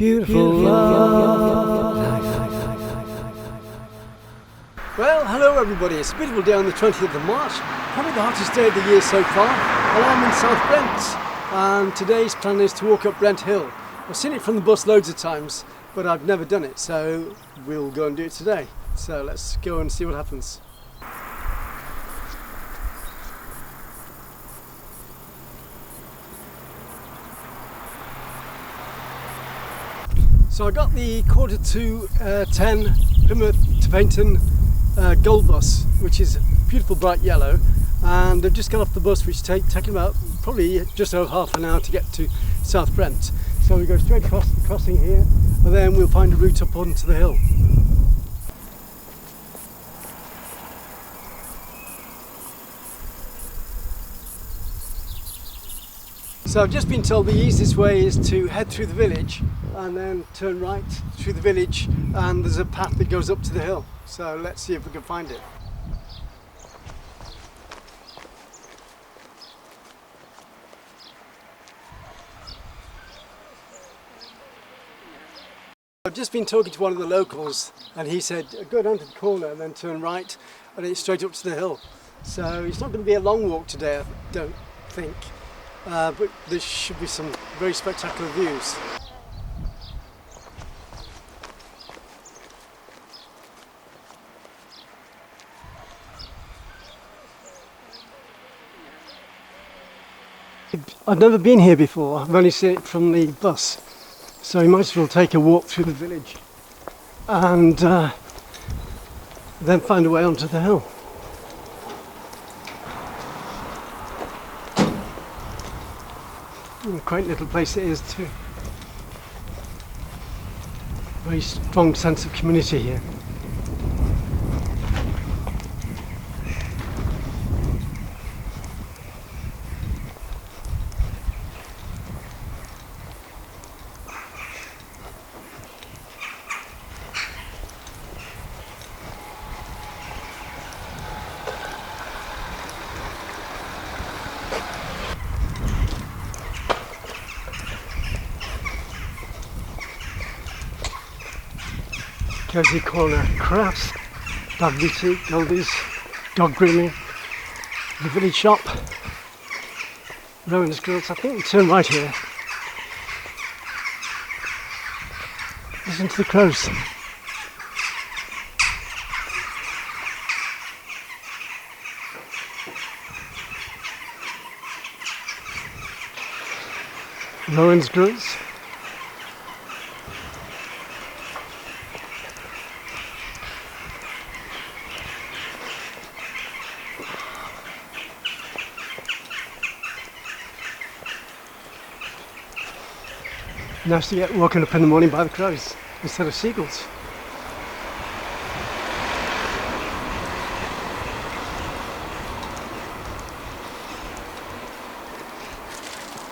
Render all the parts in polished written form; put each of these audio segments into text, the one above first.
beautiful life. Well, hello everybody. It's a beautiful day on the 20th of March. Probably the hottest day of the year so far. And I'm in South Brent. And today's plan is to walk up Brent Hill. I've seen it from the bus loads of times, but I've never done it. So we'll go and do it today. So let's go and see what happens. So I got the 10:15 Plymouth to Paynton Gold bus, which is beautiful bright yellow, and I've just got off the bus, which taking about probably just over half an hour to get to South Brent. So we go straight across the crossing here, and then we'll find a route up onto the hill. So I've just been told the easiest way is to head through the village and then turn right through the village, and there's a path that goes up to the hill. So let's see if we can find it. I've just been talking to one of the locals, and he said go down to the corner and then turn right and it's straight up to the hill. So it's not going to be a long walk today, I don't think. But there should be some very spectacular views. I've never been here before, I've only seen it from the bus, so you might as well take a walk through the village and then find a way onto the hill. And a quaint little place it is too. Very strong sense of community here. Cozy corner crafts, dog boutique, oldies, dog grooming, the village shop, Rowan's Grills. I think we turn right here. Listen to the crows. Rowan's Grills. Nice to get woken up in the morning by the crows instead of seagulls.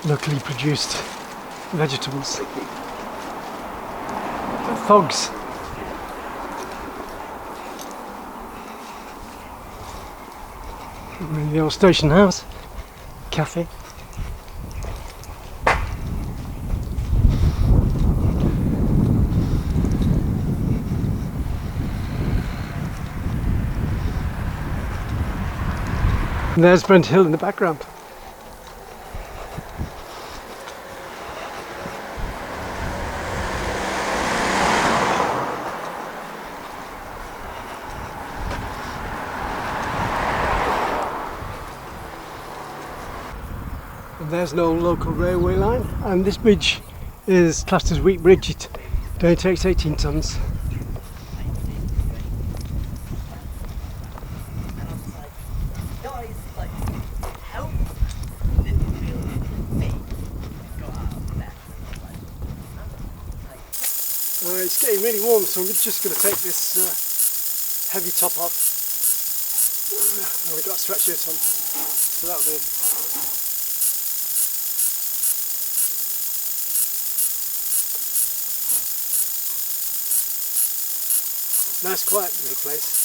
Locally produced vegetables. Fogs. And the old station house, cafe. And there's Brent Hill in the background. And there's no local railway line, and this bridge is classed as weak bridge. It only takes 18 tons. It's getting really warm, so I'm just going to take this heavy top off. And we've got a sweatshirt on, so that'll be. Nice quiet little place.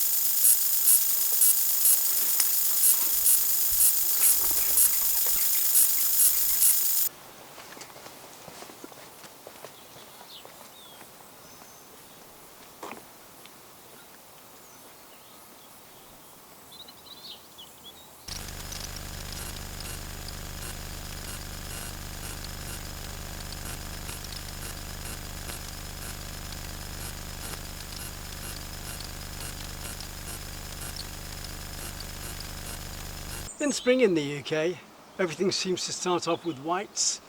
In spring in the UK, everything seems to start off with whites,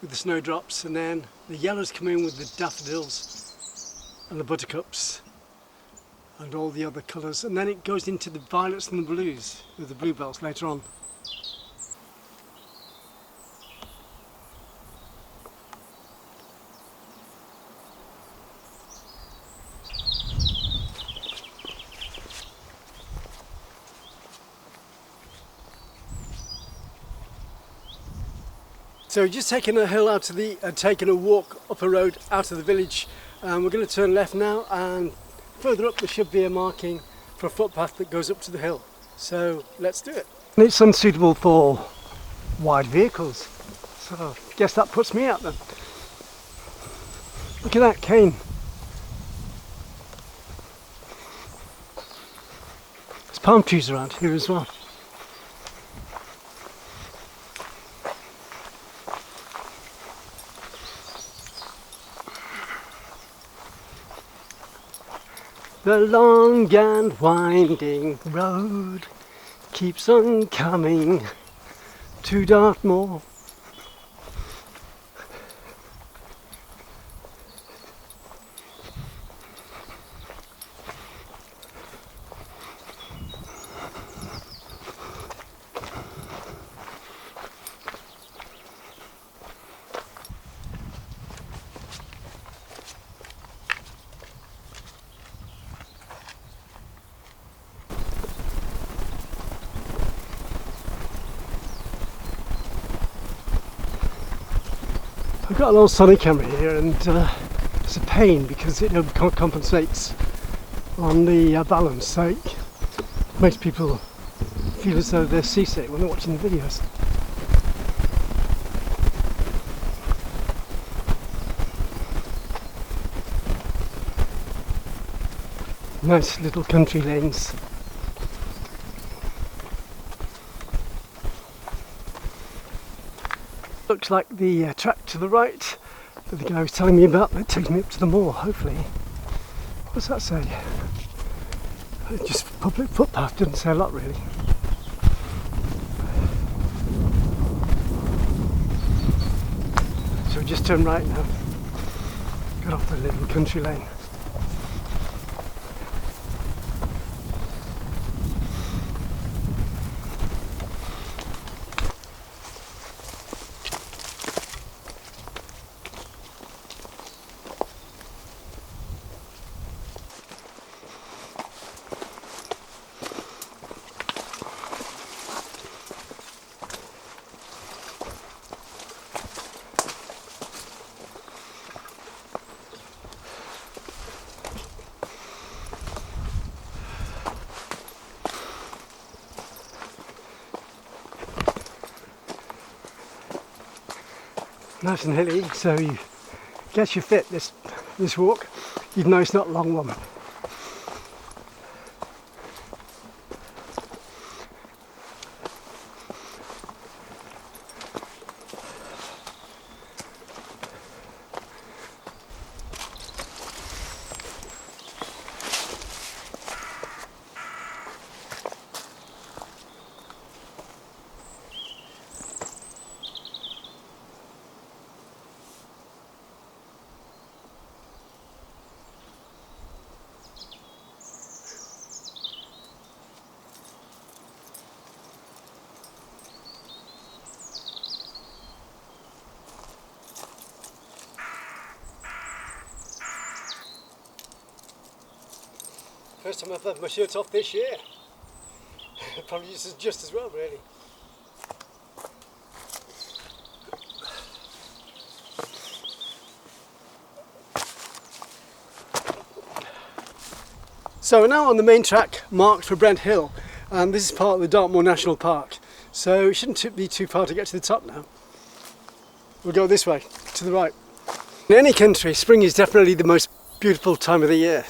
with the snowdrops, and then the yellows come in with the daffodils and the buttercups and all the other colours, and then it goes into the violets and the blues with the bluebells later on. So we've just taken a hill out of the, taken a walk up a road out of the village, and we're going to turn left now, and further up there should be a marking for a footpath that goes up to the hill. So let's do it. It's unsuitable for wide vehicles, so I guess that puts me out then. Look at that cane. There's palm trees around here as well. The long and winding road keeps on coming to Dartmoor. I've got an old Sony camera here, and it's a pain because it compensates on the balance, so it makes people feel as though they're seasick when they're watching the videos. Nice little country lanes. Looks like the track to the right that the guy was telling me about that takes me up to the moor, hopefully. What's that say? Just public footpath, doesn't say a lot really. So we just turn right now. Got off the little country lane. Nice and hilly, so you get you fit this walk, even though it's not a long one. First time I've had my shirt off this year. Probably just as well, really. So we're now on the main track marked for Brent Hill, and this is part of the Dartmoor National Park. So it shouldn't be too far to get to the top now. We'll go this way, to the right. In any country, spring is definitely the most beautiful time of the year.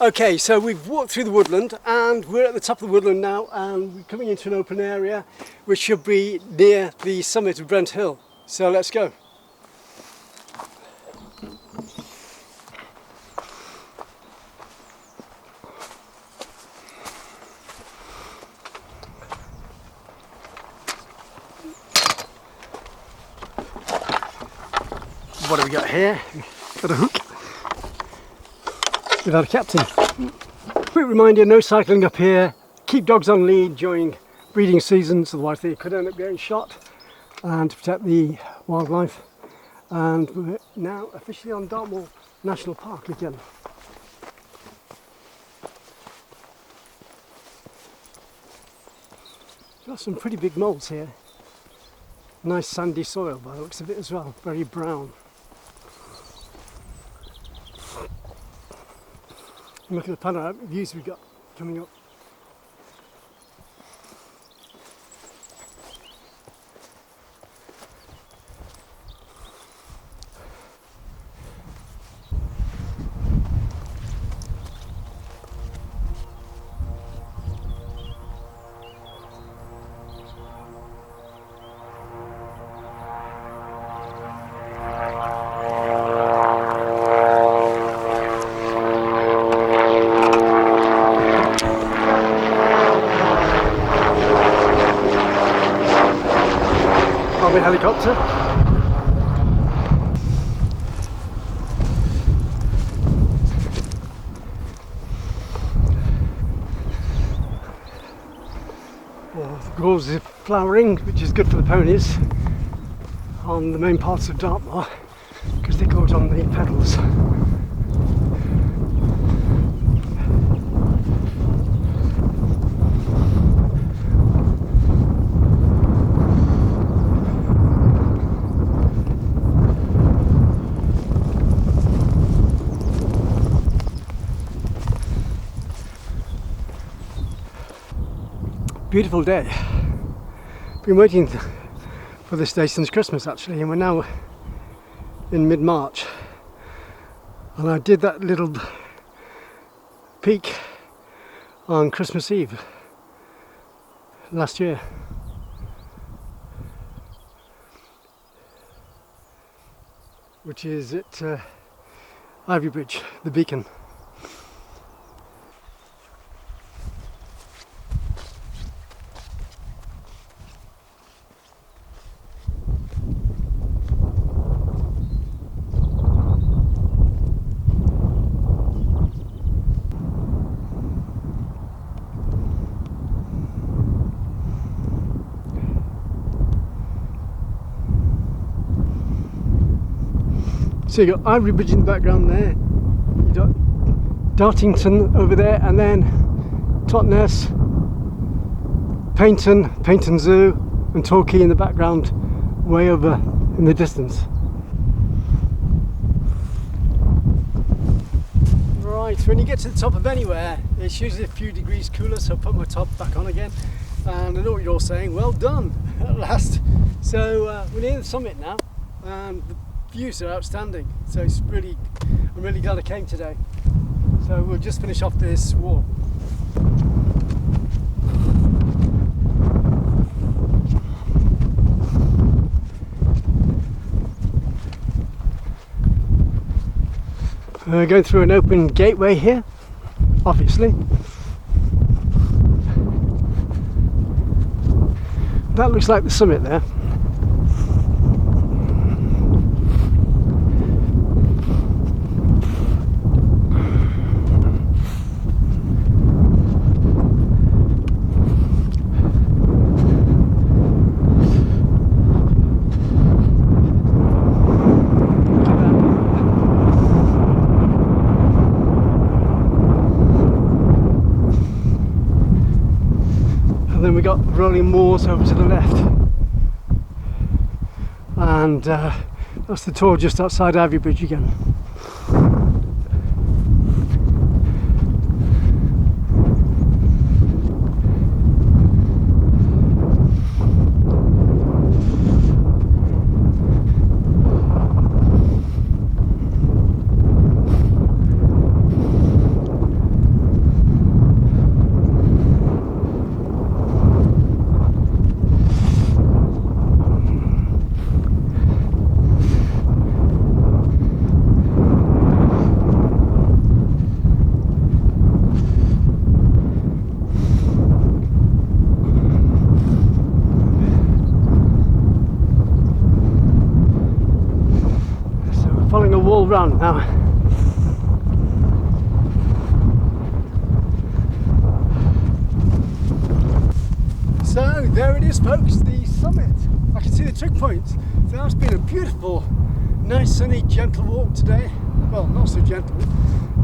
Okay, so we've walked through the woodland and we're at the top of the woodland now, and we're coming into an open area which should be near the summit of Brent Hill. So let's go. What do we got here? Got a hook without a captain. Quick reminder, no cycling up here. Keep dogs on lead during breeding seasons, otherwise they could end up getting shot, and to protect the wildlife. And we're now officially on Dartmoor National Park again. Got some pretty big moles here. Nice sandy soil by the looks of it as well, very brown. Look at the panoramic views we've got coming up. Army helicopter. Well, the gorse is flowering, which is good for the ponies on the main parts of Dartmoor because they gorge on the pedals. Beautiful day. Been waiting for this day since Christmas actually, and we're now in mid-March, and I did that little peak on Christmas Eve last year. Which is at Ivy Bridge, the beacon. So you got Ivy Bridge in the background there, you got Dartington over there, and then Totnes, Paynton Zoo and Torquay in the background, way over in the distance. Right, when you get to the top of anywhere, it's usually a few degrees cooler, so I'll put my top back on again. And I know what you're all saying, well done, at last. So we're near the summit now, and the views are outstanding, so I'm really glad I came today. So we'll just finish off this walk. We're going through an open gateway here, obviously. That looks like the summit there. And then we got rolling moors over to the left, and that's the tour just outside Ivy Bridge again. wall round now. So there it is, folks, the summit. I can see the trig points. So that's been a beautiful, nice, sunny, gentle walk today. Well, not so gentle,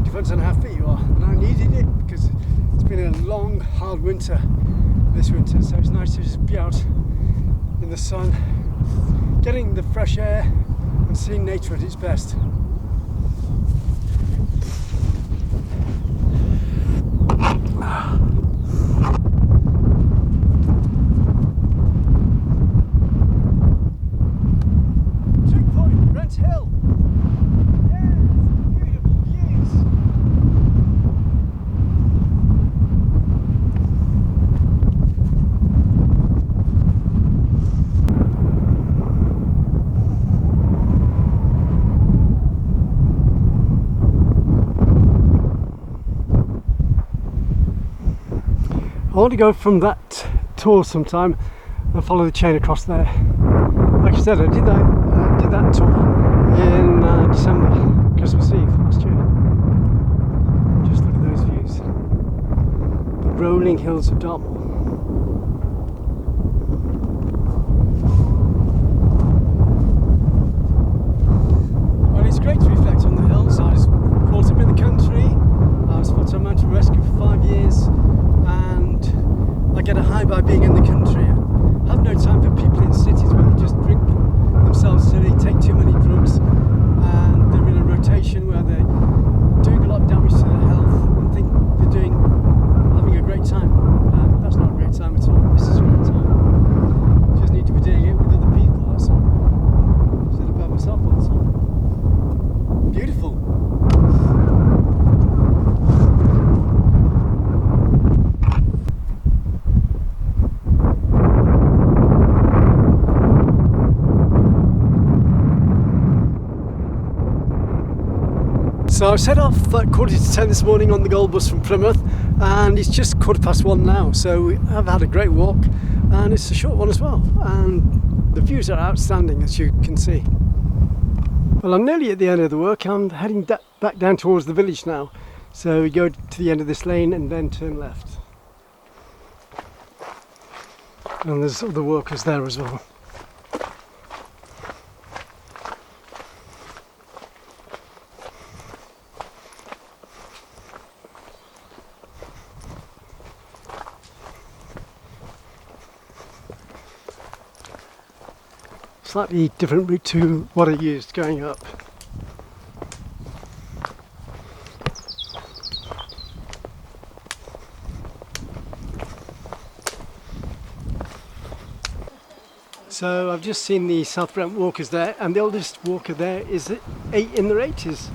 depends on how fit you are. And I needed it because it's been a long, hard winter this winter, so it's nice to just be out in the sun, getting the fresh air and seeing nature at its best. I want to go from that tour sometime and follow the chain across there. Like I said, I did that tour in December, Christmas Eve last year. Just look at those views. The rolling hills of Dartmoor. Well, it's great to reflect on the hills. I was brought up in the country. I was photo mountain rescue for 5 years. And I get a high by being in the country. I have no time for people in cities where they just drink themselves silly, take too many drugs, and they're in a rotation where they're doing a lot of damage to their health and think they're having a great time. That's not a great time at all. This is a great time. Just need to be doing it with other people, that's all. Instead of by myself all the time. Beautiful. So I set off at 9:45 this morning on the Gold Bus from Plymouth, and it's just 1:15 now, so I've had a great walk, and it's a short one as well, and the views are outstanding, as you can see. Well, I'm nearly at the end of the work. I'm heading back down towards the village now, so we go to the end of this lane and then turn left. And there's other workers there as well. Slightly different route to what I used going up. So I've just seen the South Brent walkers there, and the oldest walker there is in their 80s.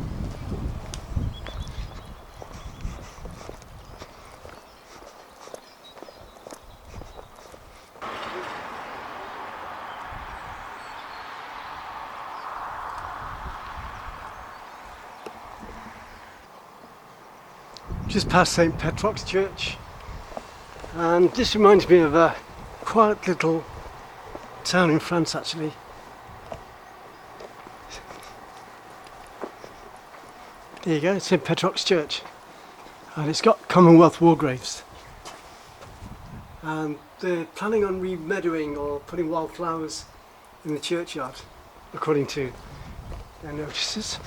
Just past St. Petrock's Church, and this reminds me of a quiet little town in France actually. There you go, St. Petrock's Church, and it's got Commonwealth war graves, and they're planning on re-meadowing or putting wildflowers in the churchyard according to their notices.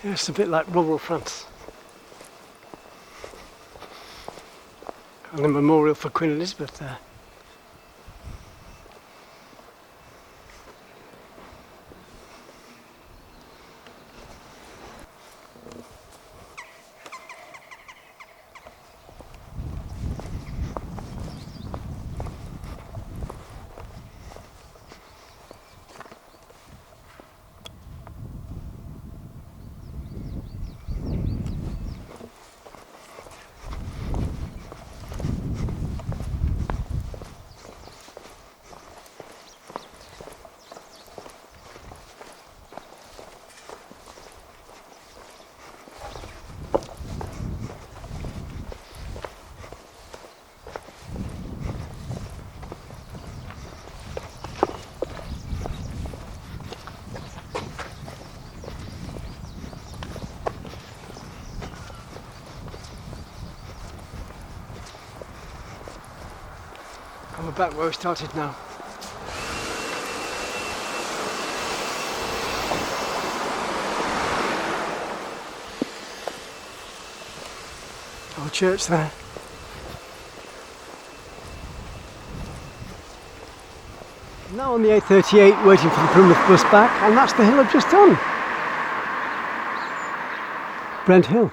Yeah, it's a bit like rural France. And a memorial for Queen Elizabeth there. back where we started now. Old church there. Now on the A38 waiting for the Plymouth bus back, and that's the hill I've just done. Brent Hill.